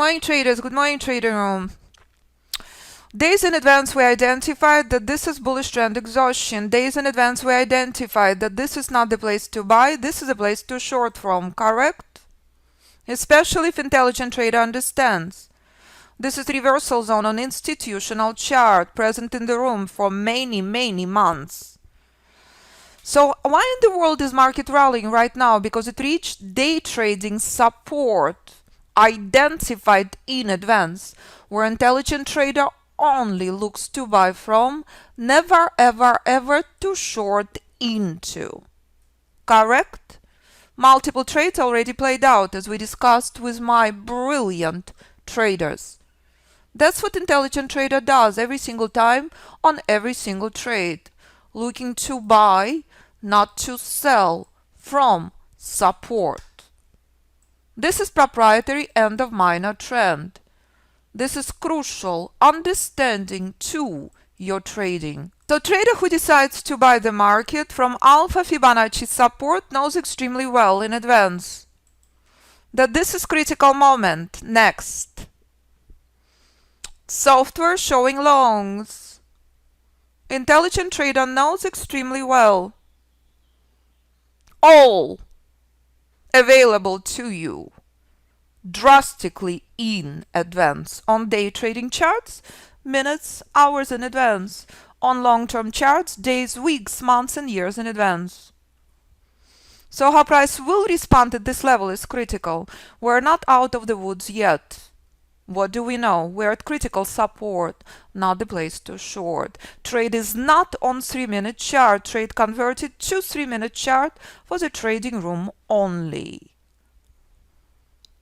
morning, traders. Good morning, trading room. Days in advance, we identified that this is bullish trend exhaustion. Days in advance, we identified that this is not the place to buy. This is a place to short from, correct? Especially if intelligent trader understands. This is reversal zone on institutional chart present in the room for many, many months. So why in the world is market rallying right now? Because it reached day trading support identified in advance, where intelligent trader only looks to buy from, never ever ever to short into. Correct? Multiple trades already played out, as we discussed with my brilliant traders. That's what intelligent trader does every single time on every single trade, looking to buy, not to sell, from support. This is proprietary end of minor trend. This is crucial understanding to your trading. So trader who decides to buy the market from Alpha Fibonacci support knows extremely well in advance that this is critical moment. Next. Software showing longs. Intelligent trader knows extremely well. All available to you drastically in advance on day trading charts, minutes, hours in advance, on long-term charts, days, weeks, months and years in advance. So how price will respond at this level is critical. We're not out of the woods yet. What do we know? We're at critical support, not the place to short. Trade is not on 3-minute chart. Trade converted to 3-minute chart for the trading room only.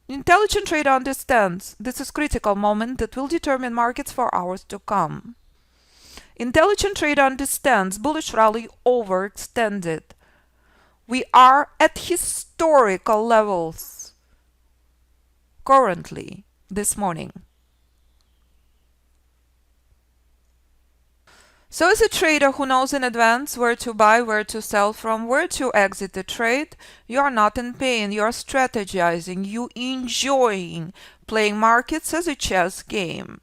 Intelligent trader understands this is critical moment that will determine markets for hours to come. Intelligent trader understands bullish rally overextended. We are at historical levels currently this morning. So as a trader who knows in advance where to buy, where to sell from, where to exit the trade, you are not in pain, you are strategizing, you enjoying playing markets as a chess game.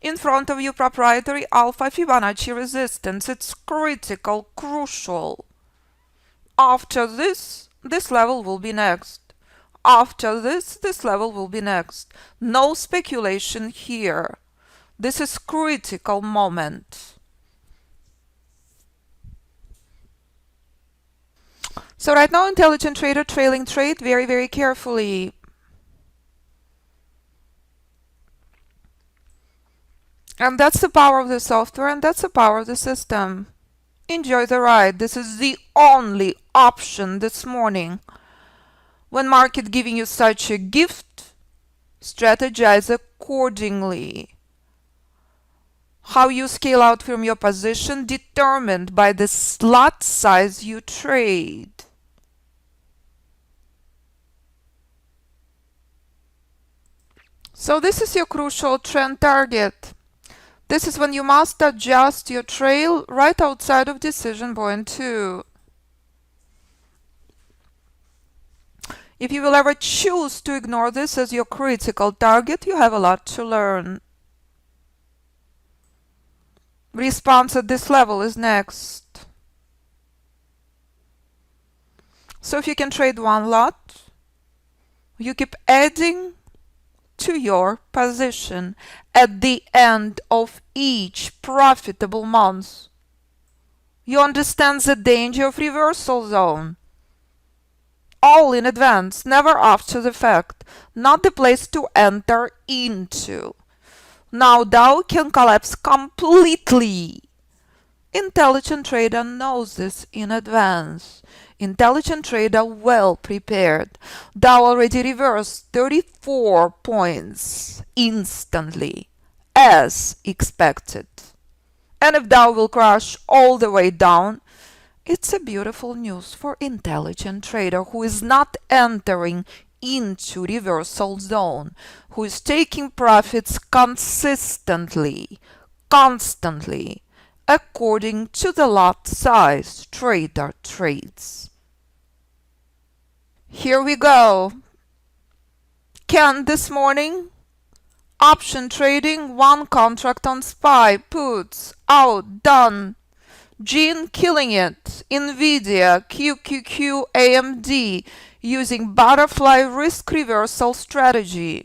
In front of you, proprietary Alpha Fibonacci resistance. It's critical, crucial. After this level will be next. After this level will be next. No speculation here. This is critical moment. So right now, intelligent trader trailing trade very, very carefully. And that's the power of the software, and that's the power of the system. Enjoy the ride. This is the only option this morning. When market giving you such a gift, strategize accordingly. How you scale out from your position determined by the slot size you trade. So this is your crucial trend target. This is when you must adjust your trail right outside of decision point 2. If you will ever choose to ignore this as your critical target, you have a lot to learn. Response at this level is next. So if you can trade one lot, you keep adding to your position at the end of each profitable month. You understand the danger of reversal zone. All in advance, never after the fact. Not the place to enter into. Now Dow can collapse completely. Intelligent trader knows this in advance. Intelligent trader well prepared. Dow already reversed 34 points instantly, as expected. And if Dow will crash all the way down, it's a beautiful news for intelligent trader who is not entering into reversal zone, who is taking profits consistently, constantly, according to the lot size trader trades. Here we go. Can this morning Option trading, one contract on SPY, puts, out, done. Gene killing it. Nvidia, QQQ, AMD, using butterfly risk reversal strategy.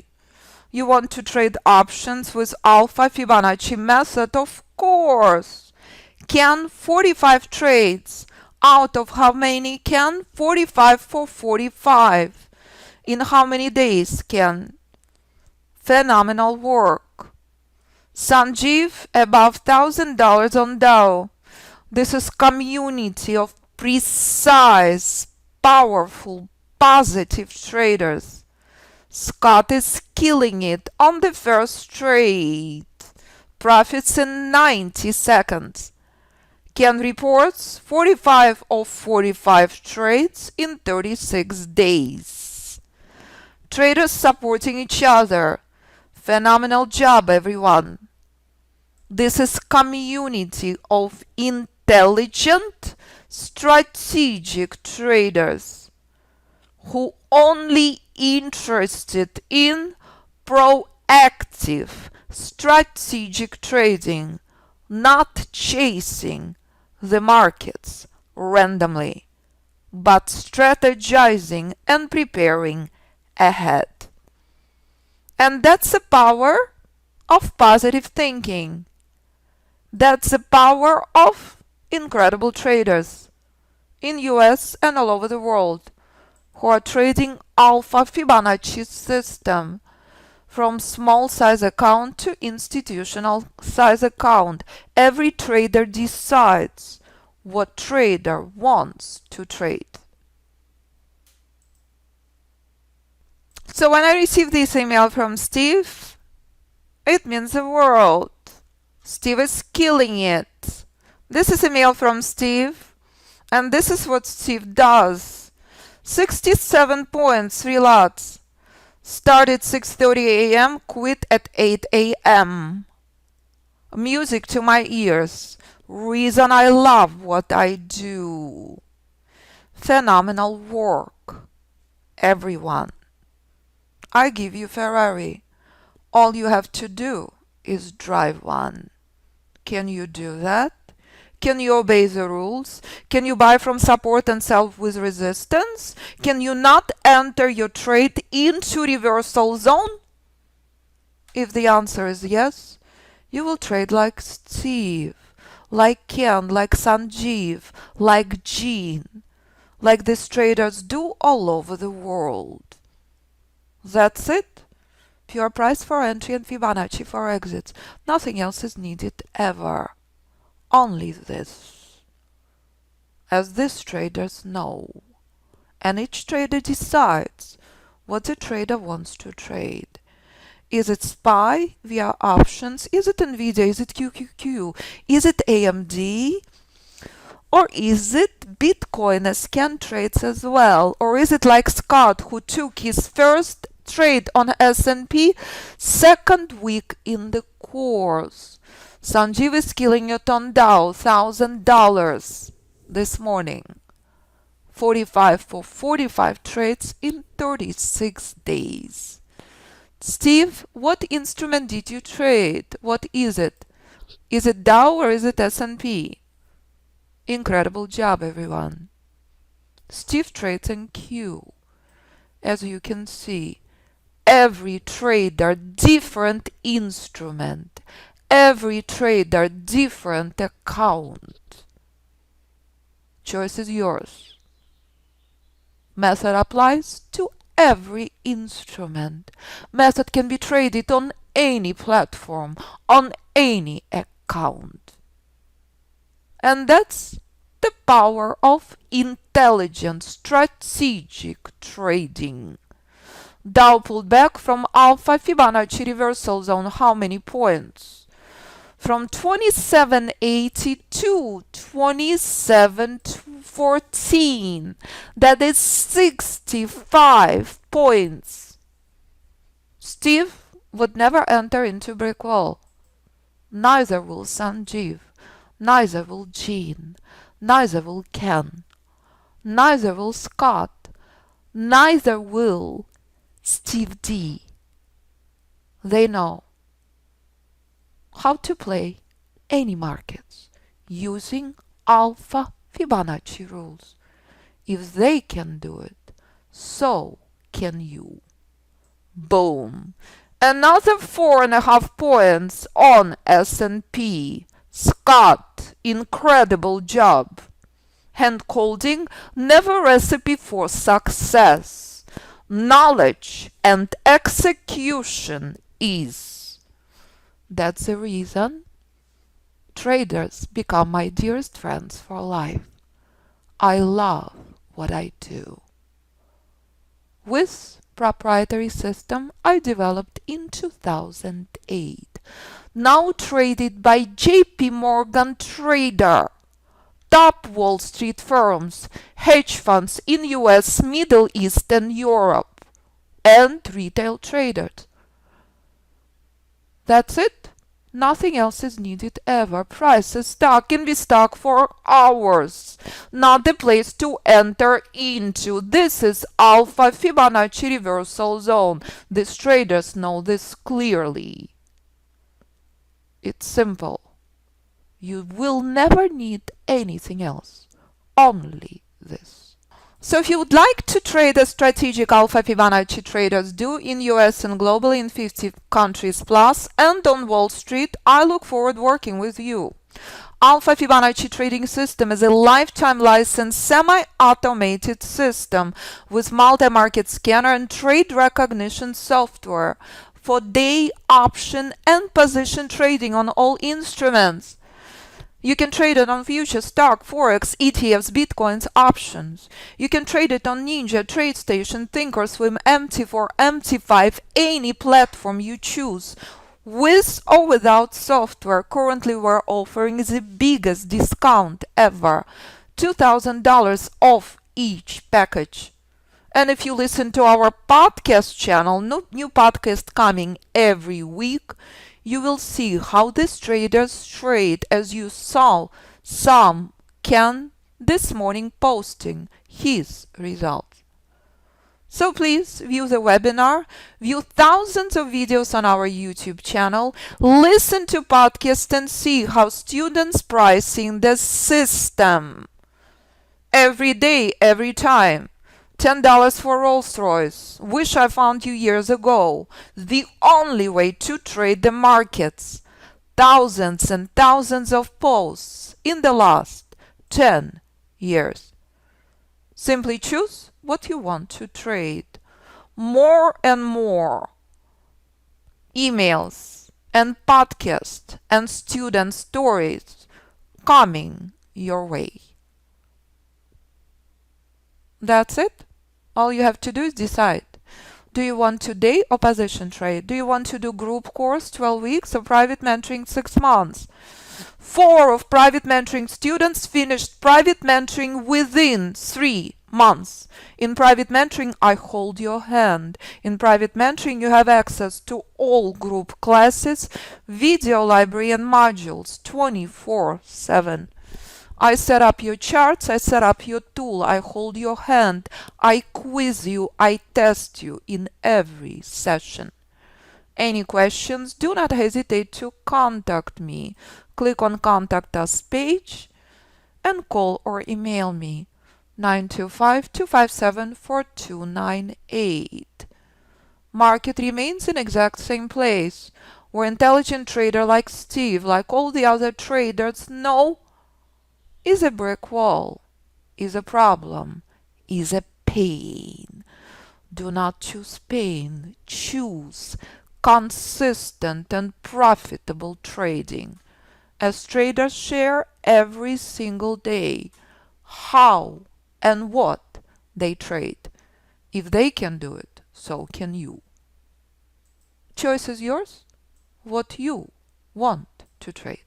You want to trade options with Alpha Fibonacci method, of course. Can 45 trades. Out of how many can? 45 for 45. In how many days can? Phenomenal work. Sanjeev, above $1,000 on Dow. This is community of precise, powerful, positive traders. Scott is killing it on the first trade. Profits in 90 seconds. Ken reports 45 of 45 trades in 36 days. Traders supporting each other. Phenomenal job, everyone. This is community of intelligent, strategic traders who only interested in proactive, strategic trading, not chasing the markets randomly, but strategizing and preparing ahead. And that's the power of positive thinking. That's the power of incredible traders in US and all over the world who are trading Alpha Fibonacci system from small size account to institutional size account. Every trader decides what trader wants to trade. So when I receive this email from Steve, it means the world. Steve is killing it. This is a mail from Steve, and this is what Steve does. 67 points, 3 lots. Started 6:30 a.m., quit at 8 a.m. Music to my ears. Reason I love what I do. Phenomenal work, everyone. I give you Ferrari. All you have to do is drive one. Can you do that? Can you obey the rules? Can you buy from support and sell with resistance? Can you not enter your trade into reversal zone? If the answer is yes, you will trade like Steve, like Ken, like Sanjeev, like Gene, like these traders do all over the world. That's it. Pure price for entry and Fibonacci for exits. Nothing else is needed ever. Only this. As these traders know. And each trader decides what the trader wants to trade. Is it SPY via options? Is it Nvidia? Is it QQQ? Is it AMD? Or is it Bitcoin as Ken trades as well? Or is it like Scott, who took his first trade on S&P second week in the course? Sanjeev is killing it on Dow, $1,000 this morning. 45 for 45 trades in 36 days. Steve, what instrument did you trade? What is it? Is it Dow or is it S&P? Incredible job, everyone. Steve trades in Q. As you can see, every trader different instrument, every trader different account. Choice is yours. Method applies to every instrument. Method can be traded on any platform, on any account. And that's the power of intelligent, strategic trading. Dow pulled back from Alpha Fibonacci reversal zone. How many points? From 2780 to 2714. That is 65 points. Steve would never enter into brick wall. Neither will Sanjeev. Neither will Gene. Neither will Ken. Neither will Scott. Neither will Steve D. They know how to play any markets using Alpha Fibonacci rules. If they can do it, so can you. Boom! Another 4.5 points on S&P. Scott, incredible job. Hand holding, never recipe for success. Knowledge and execution is. That's the reason traders become my dearest friends for life. I love what I do. With Proprietary System I developed in 2008, now traded by JP Morgan Trader, top Wall Street firms, hedge funds in US, Middle East and Europe, and retail traders. That's it. Nothing else is needed ever. Prices stock can be stuck for hours. Not the place to enter into. This is Alpha Fibonacci reversal zone. These traders know this clearly. It's simple. You will never need anything else. Only this. So if you would like to trade as strategic Alpha Fibonacci traders do in US and globally in 50 countries plus and on Wall Street, I look forward working with you. Alpha Fibonacci Trading System is a lifetime licensed semi-automated system with multi-market scanner and trade recognition software for day, option and position trading on all instruments. You can trade it on futures, stock, Forex, ETFs, Bitcoins, options. You can trade it on Ninja, TradeStation, Thinkorswim, MT4, MT5, any platform you choose. With or without software, currently we're offering the biggest discount ever. $2,000 off each package. And if you listen to our podcast channel, new podcast coming every week, you will see how these traders trade, as you saw some Ken this morning posting his results. So please view the webinar, view thousands of videos on our YouTube channel, listen to podcasts and see how students pricing the system. Every day, every time. $10 for Rolls-Royce. Wish I found you years ago. The only way to trade the markets. Thousands and thousands of posts in the last 10 years. Simply choose what you want to trade. More and more emails and podcasts and student stories coming your way. That's it. All you have to do is decide. Do you want to day or position trade? Do you want to do group course 12 weeks or private mentoring 6 months? 4 of private mentoring students finished private mentoring within 3 months. In private mentoring, I hold your hand. In private mentoring, you have access to all group classes, video library and modules 24/7. I set up your charts, I set up your tool, I hold your hand, I quiz you, I test you in every session. Any questions? Do not hesitate to contact me. Click on Contact Us page and call or email me 925-257-4298. Market remains in exact same place, where intelligent trader like Steve, like all the other traders, know is a brick wall, is a problem, is a pain. Do not choose pain, choose consistent and profitable trading. As traders share every single day how and what they trade. If they can do it, so can you. Choice is yours, what you want to trade.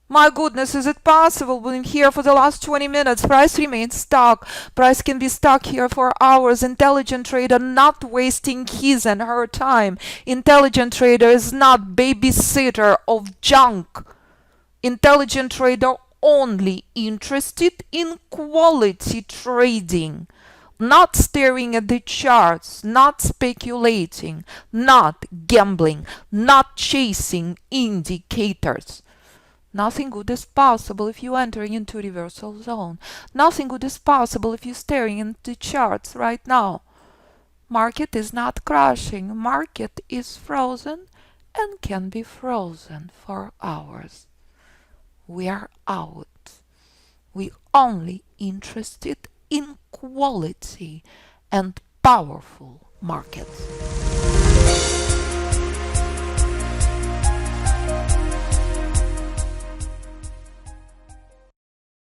My goodness, is it possible? We've been here for the last 20 minutes. Price remains stuck. Price can be stuck here for hours. Intelligent trader not wasting his and her time. Intelligent trader is not babysitter of junk. Intelligent trader only interested in quality trading. Not staring at the charts, not speculating, not gambling, not chasing indicators. Nothing good is possible if you're entering into reversal zone. Nothing good is possible if you're staring at the charts right now. Market is not crashing. Market is frozen and can be frozen for hours. We are out. We only interested in quality and powerful markets.